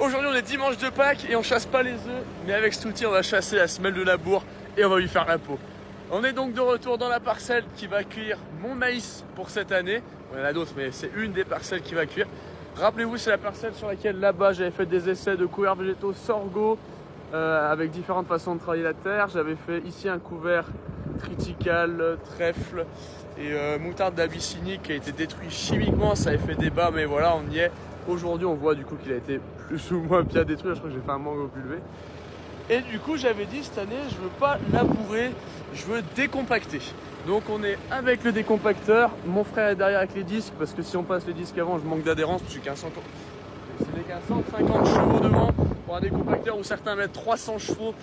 Aujourd'hui on est dimanche de Pâques et on chasse pas les œufs, mais avec cet outil on va chasser la semelle de labour et on va lui faire la peau. On est donc de retour dans la parcelle qui va cueillir mon maïs pour cette année. Il y en a d'autres mais c'est une des parcelles qui va cuire. Rappelez-vous, c'est la parcelle sur laquelle là-bas j'avais fait des essais de couverts végétaux sorgho avec différentes façons de travailler la terre. J'avais fait ici un couvert triticale, trèfle et moutarde d'Abyssinie qui a été détruit chimiquement. Ça avait fait débat mais voilà, on y est. Aujourd'hui on voit du coup qu'il a été plus ou moins bien détruit. Je crois que j'ai fait un mangue au pulvé. Et du coup j'avais dit cette année je veux pas labourer, je veux décompacter. Donc on est avec le décompacteur, mon frère est derrière avec les disques parce que si on passe les disques avant je manque d'adhérence parce que c'est des 150 chevaux devant pour un décompacteur où certains mettent 300 chevaux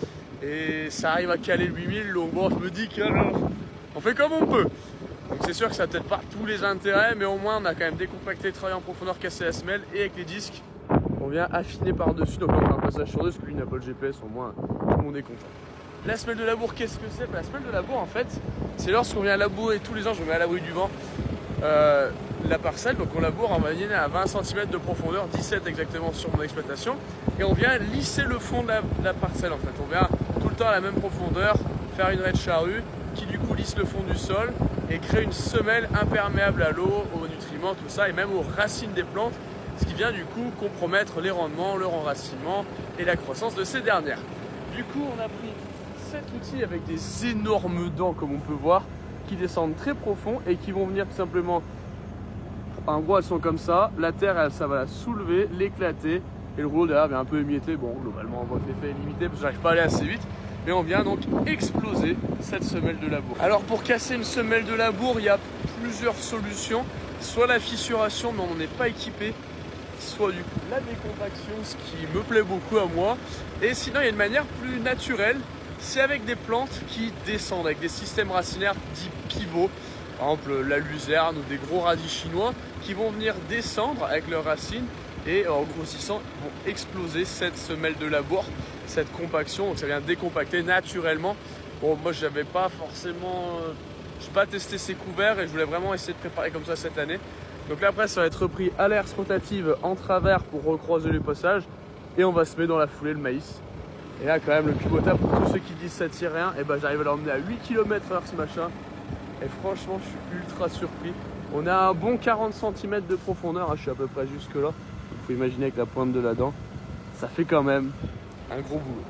et ça arrive à caler 8000. Donc bon, je me dis qu'on fait comme on peut. Donc c'est sûr que ça n'a peut-être pas tous les intérêts, mais au moins on a quand même décompacté, travaillé en profondeur, cassé la semelle et avec les disques on vient affiner par-dessus. Donc on fait un passage sur deux parce que lui n'a pas le GPS, au moins tout le monde est content. La semelle de labour, qu'est-ce que c'est? La semelle de labour en fait c'est lorsqu'on vient labourer tous les ans, je me mets à l'abri du vent la parcelle, donc on laboure en moyenne à 20 cm de profondeur, 17 exactement sur mon exploitation, et on vient lisser le fond de la parcelle en fait. On vient tout le temps à la même profondeur faire une raie de charrue qui du coup lisse le fond du sol et crée une semelle imperméable à l'eau, aux nutriments, tout ça, et même aux racines des plantes, ce qui vient du coup compromettre les rendements, leur enracinement et la croissance de ces dernières. Du coup on a pris cet outil avec des énormes dents comme on peut voir, qui descendent très profond et qui vont venir tout simplement, en gros elles sont comme ça, la terre elle, ça va la soulever, l'éclater et le rouleau derrière vient un peu émietter. Bon globalement on voit que l'effet est limité parce que j'arrive pas à aller assez vite, mais on vient donc exploser cette semelle de labour. Alors pour casser une semelle de labour il y a plusieurs solutions, soit la fissuration mais on n'en est pas équipé, soit du coup la décompaction, ce qui me plaît beaucoup à moi, et sinon il y a une manière plus naturelle. C'est avec des plantes qui descendent, avec des systèmes racinaires dits pivots, par exemple la luzerne ou des gros radis chinois qui vont venir descendre avec leurs racines et en grossissant vont exploser cette semelle de labour, cette compaction, donc ça vient décompacter naturellement. Bon, moi j'avais pas forcément, je n'ai pas testé ces couverts et je voulais vraiment essayer de préparer comme ça cette année. Donc là après ça va être repris à l'herse rotative en travers pour recroiser les passages et on va semer dans la foulée le maïs. Et là quand même le pivotable, pour tous ceux qui disent ça tire rien, et ben j'arrive à l'emmener à 8 km/h ce machin. Et franchement je suis ultra surpris. On a un bon 40 cm de profondeur, hein, je suis à peu près jusque là. Vous pouvez imaginer avec la pointe de la dent, ça fait quand même un gros boulot.